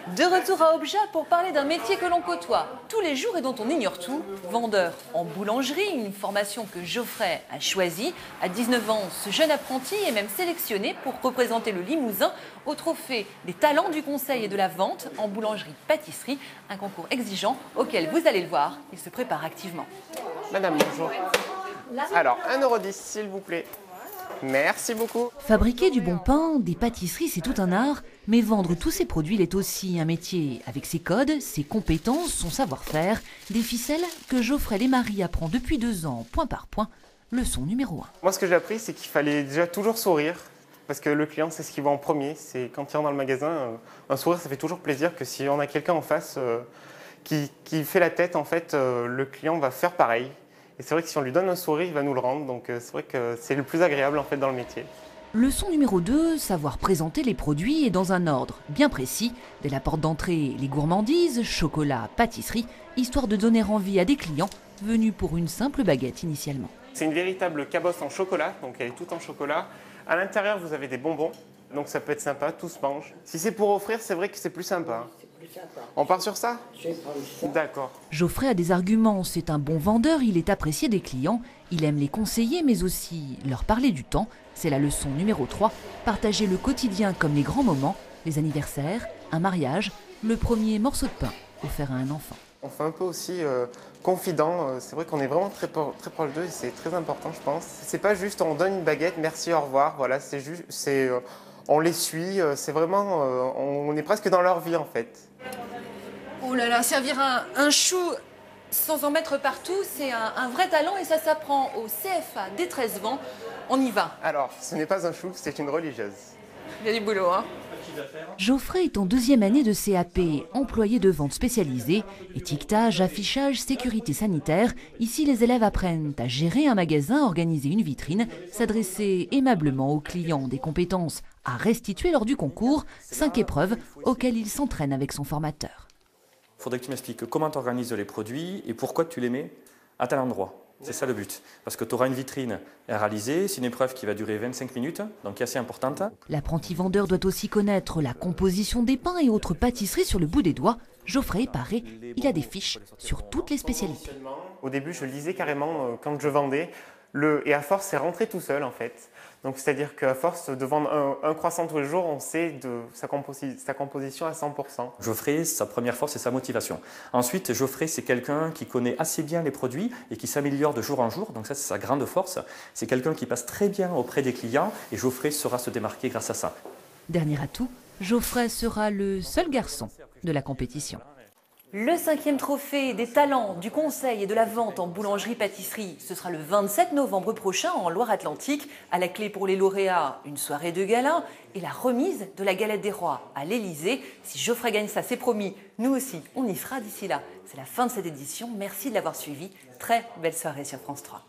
De retour à Obja pour parler d'un métier que l'on côtoie tous les jours et dont on ignore tout. Vendeur en boulangerie, une formation que Geoffrey a choisie. À 19 ans, ce jeune apprenti est même sélectionné pour représenter le Limousin au trophée des talents du conseil et de la vente en boulangerie-pâtisserie. Un concours exigeant auquel, vous allez le voir, il se prépare activement. Madame, bonjour. Alors, 1,10 € s'il vous plaît. Merci beaucoup. Fabriquer du bon pain, des pâtisseries, c'est tout un art, mais vendre tous ces produits l'est aussi un métier avec ses codes, ses compétences, son savoir-faire, des ficelles que Geoffrey Lesmarie apprend depuis 2 ans, point par point. Leçon numéro 1. Moi, ce que j'ai appris, c'est qu'il fallait déjà toujours sourire, parce que le client, c'est ce qu'il voit en premier. C'est quand il rentre dans le magasin, un sourire, ça fait toujours plaisir que si on a quelqu'un en face qui fait la tête, en fait, le client va faire pareil. Et c'est vrai que si on lui donne un sourire, il va nous le rendre. Donc c'est vrai que c'est le plus agréable en fait dans le métier. Leçon numéro 2, savoir présenter les produits et dans un ordre bien précis. Dès la porte d'entrée, les gourmandises, chocolat, pâtisserie, histoire de donner envie à des clients venus pour une simple baguette initialement. C'est une véritable cabosse en chocolat, donc elle est toute en chocolat. À l'intérieur, vous avez des bonbons, donc ça peut être sympa, tout se mange. Si c'est pour offrir, c'est vrai que c'est plus sympa. On part sur ça? D'accord. Geoffrey a des arguments, c'est un bon vendeur, il est apprécié des clients, il aime les conseiller mais aussi leur parler du temps. C'est la leçon numéro 3, partager le quotidien comme les grands moments, les anniversaires, un mariage, le premier morceau de pain offert à un enfant. On fait un peu aussi confident, c'est vrai qu'on est vraiment très proche d'eux et c'est très important je pense. C'est pas juste on donne une baguette, merci, au revoir, voilà, c'est juste, on les suit, c'est vraiment, on est presque dans leur vie en fait. Oh là là, servir un chou sans en mettre partout, c'est un vrai talent et ça s'apprend au CFA des 13 vents. On y va. Alors, ce n'est pas un chou, c'est une religieuse. Il y a du boulot, hein. Geoffrey est en 2e année de CAP, employé de vente spécialisé. Étiquetage, affichage, sécurité sanitaire. Ici, les élèves apprennent à gérer un magasin, organiser une vitrine, s'adresser aimablement aux clients, des compétences à restituer lors du concours. 5 épreuves auxquelles il s'entraîne avec son formateur. Il faudrait que tu m'expliques comment tu organises les produits et pourquoi tu les mets à tel endroit. C'est ça le but. Parce que tu auras une vitrine à réaliser, c'est une épreuve qui va durer 25 minutes, donc qui est assez importante. L'apprenti vendeur doit aussi connaître la composition des pains et autres pâtisseries sur le bout des doigts. Geoffrey est paré, il a des fiches sur toutes les spécialités. Au début, je lisais carrément quand je vendais, et à force, c'est rentré tout seul en fait. Donc c'est-à-dire qu'à force de vendre un croissant tous les jours, on sait de sa composition à 100%. Geoffrey, sa première force, c'est sa motivation. Ensuite, Geoffrey, c'est quelqu'un qui connaît assez bien les produits et qui s'améliore de jour en jour. Donc ça, c'est sa grande force. C'est quelqu'un qui passe très bien auprès des clients et Geoffrey saura se démarquer grâce à ça. Dernier atout, Geoffrey sera le seul garçon de la compétition. Le 5e trophée des talents du conseil et de la vente en boulangerie-pâtisserie, ce sera le 27 novembre prochain en Loire-Atlantique. À la clé pour les lauréats, une soirée de gala et la remise de la galette des rois à l'Élysée. Si Geoffrey gagne ça, c'est promis, nous aussi, on y sera d'ici là. C'est la fin de cette édition, merci de l'avoir suivi. Très belle soirée sur France 3.